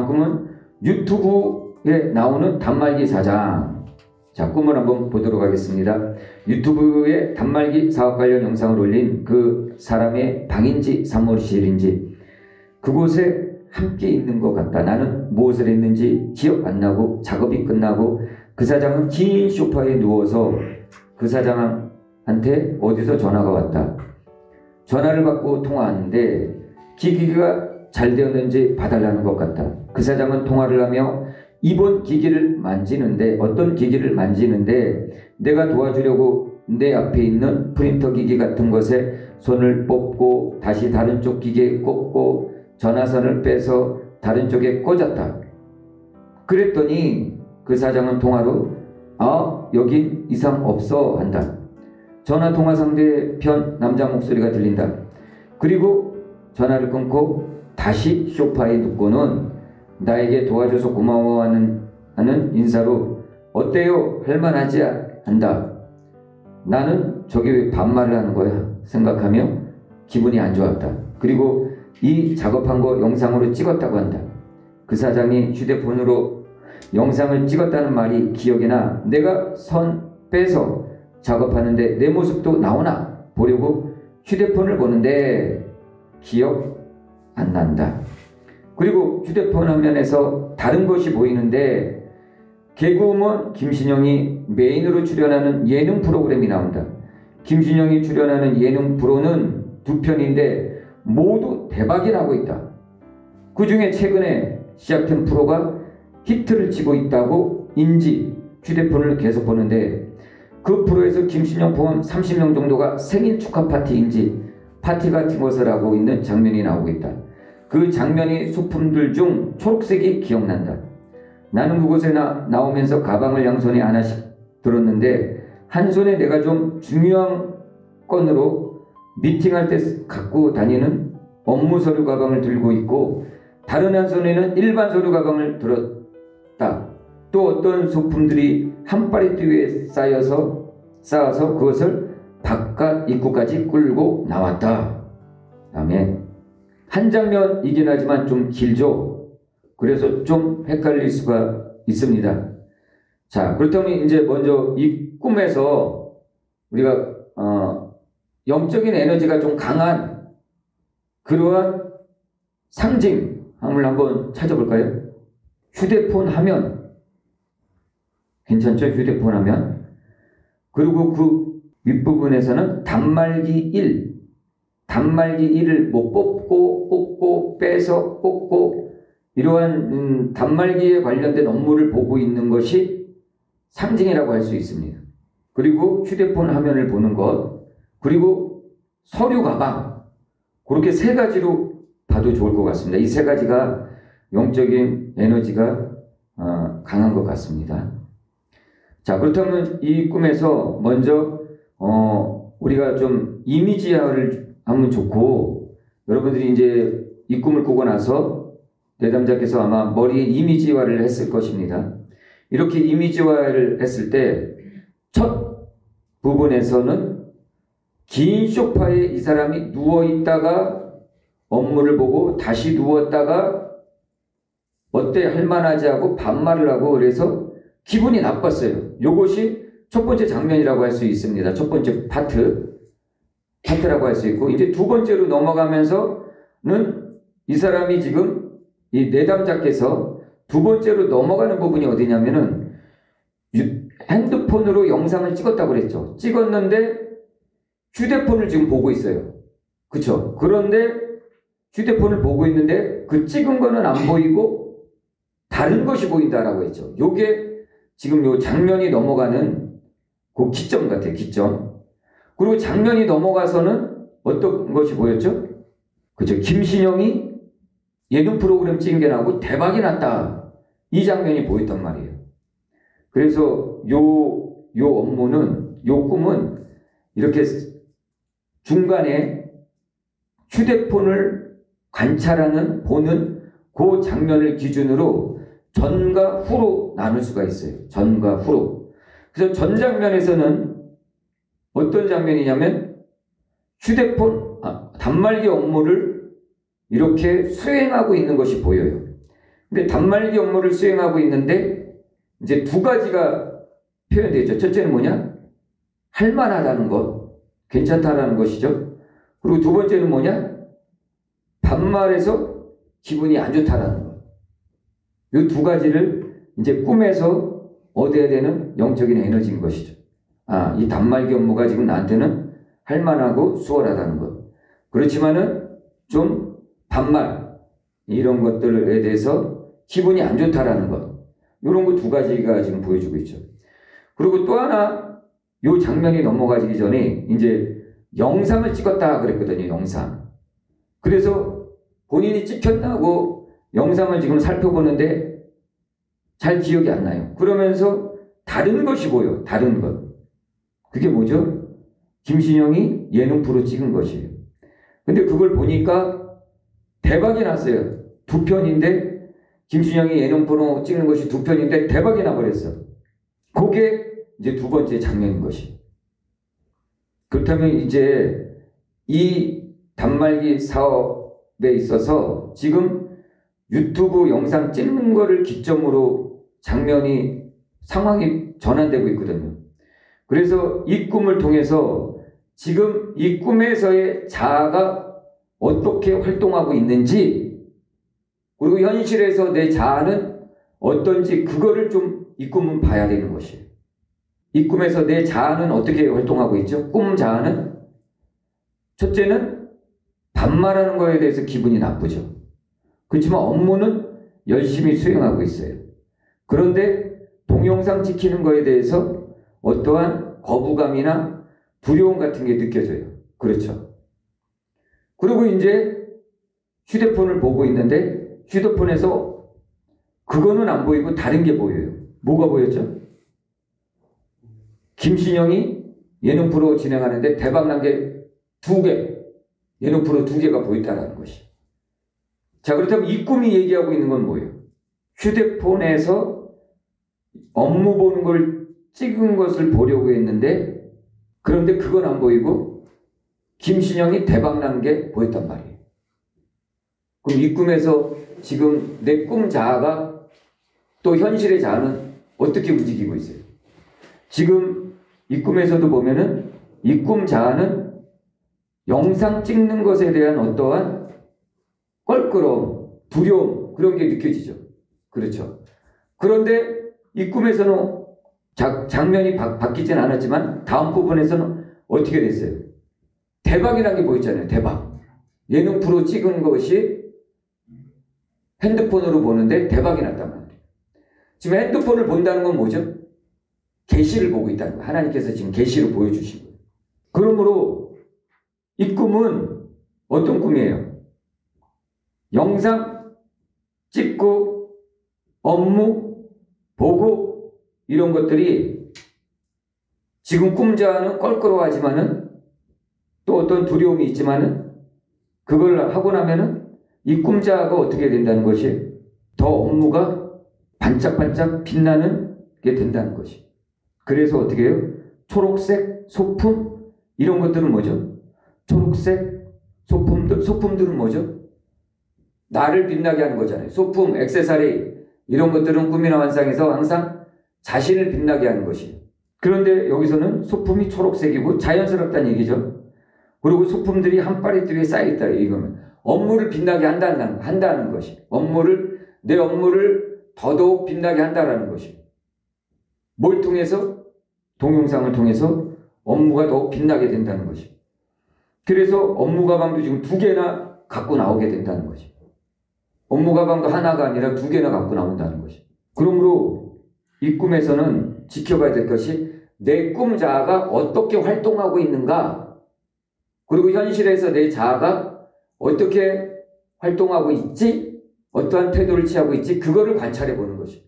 꿈은 유튜브에 나오는 단말기 사장. 자, 꿈을 한번 보도록 하겠습니다. 유튜브에 단말기 사업 관련 영상을 올린 그 사람의 방인지 사무실인지 그곳에 함께 있는 것 같다. 나는 무엇을 했는지 기억 안 나고 작업이 끝나고 그 사장은 긴 소파에 누워서 그 사장한테 어디서 전화가 왔다. 전화를 받고 통화하는데 기기가 잘 되었는지 봐달라는 것 같다. 그 사장은 통화를 하며 이번 기기를 만지는데 어떤 기기를 만지는데 내가 도와주려고 내 앞에 있는 프린터 기기 같은 것에 손을 뽑고 다시 다른 쪽 기계에 꽂고 전화선을 빼서 다른 쪽에 꽂았다. 그랬더니 그 사장은 통화로 여긴 이상 없어 한다. 전화통화 상대편 남자 목소리가 들린다. 그리고 전화를 끊고 다시 소파에 눕고는 나에게 도와줘서 고마워하는 인사로 어때요? 할만하지 한다. 나는 저게 왜 반말을 하는 거야? 생각하며 기분이 안 좋았다. 그리고 이 작업한 거 영상으로 찍었다고 한다. 그 사장이 휴대폰으로 영상을 찍었다는 말이 기억이 나. 내가 선 빼서 작업하는데 내 모습도 나오나 보려고 휴대폰을 보는데 기억 안 난다. 그리고 휴대폰 화면에서 다른 것이 보이는데 개그우먼 김신영이 메인으로 출연하는 예능 프로그램이 나온다. 김신영이 출연하는 예능 프로는 2편인데 모두 대박이 나고 있다. 그 중에 최근에 시작된 프로가 히트를 치고 있다고 인지 휴대폰을 계속 보는데 그 프로에서 김신영 포함 30명 정도가 생일 축하 파티인지 파티 같은 것을 하고 있는 장면이 나오고 있다. 그 장면이 소품들 중 초록색이 기억난다. 나는 그곳에 나오면서 가방을 양손에 하나씩 들었는데 한 손에 내가 좀 중요한 건으로 미팅할 때 갖고 다니는 업무 서류 가방을 들고 있고 다른 한 손에는 일반 서류 가방을 들었다. 또 어떤 소품들이 한 파리띠 위에 쌓아서 그것을 바깥 입구까지 끌고 나왔다. 다음에 한 장면이긴 하지만 좀 길죠. 그래서 좀 헷갈릴 수가 있습니다. 자, 그렇다면 이제 먼저 이 꿈에서 우리가 영적인 에너지가 좀 강한 그러한 상징함을 한번 찾아볼까요? 휴대폰 화면 괜찮죠? 휴대폰 화면. 그리고 그 윗부분에서는 단말기 1 단말기 1을 뭐 뽑고 빼서 꽂고 이러한 단말기에 관련된 업무를 보고 있는 것이 상징이라고 할 수 있습니다. 그리고 휴대폰 화면을 보는 것, 그리고 서류 가방, 그렇게 세 가지로 봐도 좋을 것 같습니다. 이 세 가지가 영적인 에너지가 강한 것 같습니다. 자, 그렇다면 이 꿈에서 먼저 우리가 좀 이미지화를 하면 좋고, 여러분들이 이제 이 꿈을 꾸고 나서 내담자께서 아마 머리에 이미지화를 했을 것입니다. 이렇게 이미지화를 했을 때 첫 부분에서는 긴 소파에 이 사람이 누워있다가 업무를 보고 다시 누웠다가 어때 할만하지 하고 반말을 하고 그래서 기분이 나빴어요. 이것이 첫 번째 장면이라고 할 수 있습니다. 첫 번째 파트라고 할 수 있고, 이제 두 번째로 넘어가면서는 이 사람이 지금 이 내담자께서 두 번째로 넘어가는 부분이 어디냐면은 핸드폰으로 영상을 찍었다고 그랬죠. 찍었는데 휴대폰을 지금 보고 있어요. 그쵸? 그런데 휴대폰을 보고 있는데 그 찍은 거는 안 보이고 다른 것이 보인다라고 했죠. 요게 지금 요 장면이 넘어가는 그 기점 같아요. 기점. 그리고 장면이 넘어가서는 어떤 것이 보였죠? 그죠? 김신영이 예능 프로그램 찍은 게 나오고 대박이 났다. 이 장면이 보였단 말이에요. 그래서 요 업무는, 요 꿈은 이렇게 중간에 휴대폰을 관찰하는, 보는 그 장면을 기준으로 전과 후로 나눌 수가 있어요. 전과 후로. 그래서 전 장면에서는 어떤 장면이냐면 휴대폰, 단말기 업무를 이렇게 수행하고 있는 것이 보여요. 근데 단말기 업무를 수행하고 있는데 이제 두 가지가 표현되죠. 첫째는 뭐냐? 할만하다는 것, 괜찮다라는 것이죠. 그리고 두 번째는 뭐냐? 반말해서 기분이 안 좋다라는 것. 이 두 가지를 이제 꿈에서 얻어야 되는 영적인 에너지인 것이죠. 이 단말기 업무가 지금 나한테는 할만하고 수월하다는 것. 그렇지만은 좀 반말, 이런 것들에 대해서 기분이 안 좋다라는 것. 이런 거 두 가지가 지금 보여주고 있죠. 그리고 또 하나, 요 장면이 넘어가기 전에 이제 영상을 찍었다 그랬거든요. 영상. 그래서 본인이 찍혔다고 영상을 지금 살펴보는데 잘 기억이 안 나요. 그러면서 다른 것이 보여. 다른 것. 그게 뭐죠? 김신영이 예능 프로 찍은 것이에요. 근데 그걸 보니까 대박이 났어요. 2편인데 김신영이 예능 프로 찍는 것이 2편인데 대박이 나버렸어. 그게 이제 두 번째 장면인 것이. 그렇다면 이제 이 단말기 사업에 있어서 지금 유튜브 영상 찍는 거를 기점으로 상황이 전환되고 있거든요. 그래서 이 꿈을 통해서 지금 이 꿈에서의 자아가 어떻게 활동하고 있는지, 그리고 현실에서 내 자아는 어떤지, 그거를 좀 이 꿈은 봐야 되는 것이에요. 이 꿈에서 내 자아는 어떻게 활동하고 있죠? 꿈 자아는 첫째는 반말하는 거에 대해서 기분이 나쁘죠. 그렇지만 업무는 열심히 수행하고 있어요. 그런데 동영상 찍히는 거에 대해서 어떠한 거부감이나 두려움 같은 게 느껴져요. 그렇죠. 그리고 이제 휴대폰을 보고 있는데 휴대폰에서 그거는 안 보이고 다른 게 보여요. 뭐가 보였죠? 김신영이 예능 프로 진행하는데 대박난 게 2개, 예능 프로 2개가 보였다는 것이. 자, 그렇다면 이 꿈이 얘기하고 있는 건 뭐예요? 휴대폰에서 업무 보는 걸 찍은 것을 보려고 했는데, 그런데 그건 안 보이고 김신영이 대박난 게 보였단 말이에요. 그럼 이 꿈에서 지금 내 꿈 자아가 또 현실의 자아는 어떻게 움직이고 있어요? 지금 이 꿈에서도 보면은 이 꿈 자아는 영상 찍는 것에 대한 어떠한 껄끄러움, 두려움, 그런 게 느껴지죠. 그렇죠. 그런데 이 꿈에서는 장면이 바뀌진 않았지만 다음 부분에서는 어떻게 됐어요? 대박이 난 게 보였잖아요. 대박. 예능 프로 찍은 것이 핸드폰으로 보는데 대박이 났단 말이에요. 지금 핸드폰을 본다는 건 뭐죠? 계시를 보고 있다는 거예요. 하나님께서 지금 계시를 보여주시고. 그러므로 이 꿈은 어떤 꿈이에요? 영상 찍고 업무 보고 이런 것들이 지금 꿈자는 껄끄러워하지만은 또 어떤 두려움이 있지만은 그걸 하고 나면은 이 꿈자가 어떻게 된다는 것이 더 업무가 반짝반짝 빛나는 게 된다는 것이. 그래서 어떻게 해요? 초록색 소품 이런 것들은 뭐죠? 초록색 소품들은 뭐죠? 나를 빛나게 하는 거잖아요. 소품, 액세서리 이런 것들은 꿈이나 환상에서 항상 자신을 빛나게 하는 것이. 그런데 여기서는 소품이 초록색이고 자연스럽다는 얘기죠. 그리고 소품들이 한 파레트 위에 쌓여있다. 이거면 업무를 빛나게 한다는 것이. 내 업무를 더더욱 빛나게 한다는 것이. 뭘 통해서? 동영상을 통해서 업무가 더욱 빛나게 된다는 것이. 그래서 업무 가방도 지금 2개나 갖고 나오게 된다는 것이. 업무 가방도 하나가 아니라 2개나 갖고 나온다는 것이. 그러므로 이 꿈에서는 지켜봐야 될 것이 내 꿈 자아가 어떻게 활동하고 있는가, 그리고 현실에서 내 자아가 어떻게 활동하고 있지, 어떠한 태도를 취하고 있지, 그거를 관찰해 보는 것이.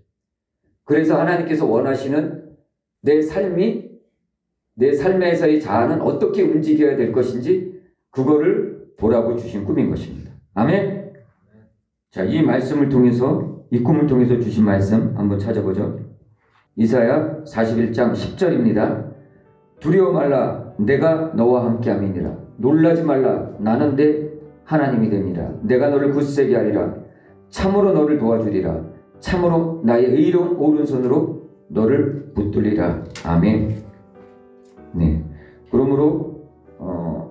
그래서 하나님께서 원하시는 내 삶에서의 자아는 어떻게 움직여야 될 것인지 그거를 보라고 주신 꿈인 것입니다. 아멘. 자, 이 말씀을 통해서, 이 꿈을 통해서 주신 말씀 한번 찾아보죠. 이사야 41장 10절입니다. 두려워 말라, 내가 너와 함께함이니라. 놀라지 말라, 나는 내 하나님이 됨이라. 내가 너를 굳세게 하리라. 참으로 너를 도와주리라. 참으로 나의 의로운 오른손으로 너를 붙들리라. 아멘. 네. 그러므로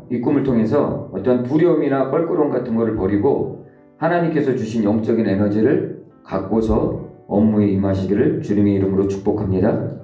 이 꿈을 통해서 어떤 두려움이나 껄끄러움 같은 것을 버리고 하나님께서 주신 영적인 에너지를 갖고서 업무에 임하시기를 주님의 이름으로 축복합니다.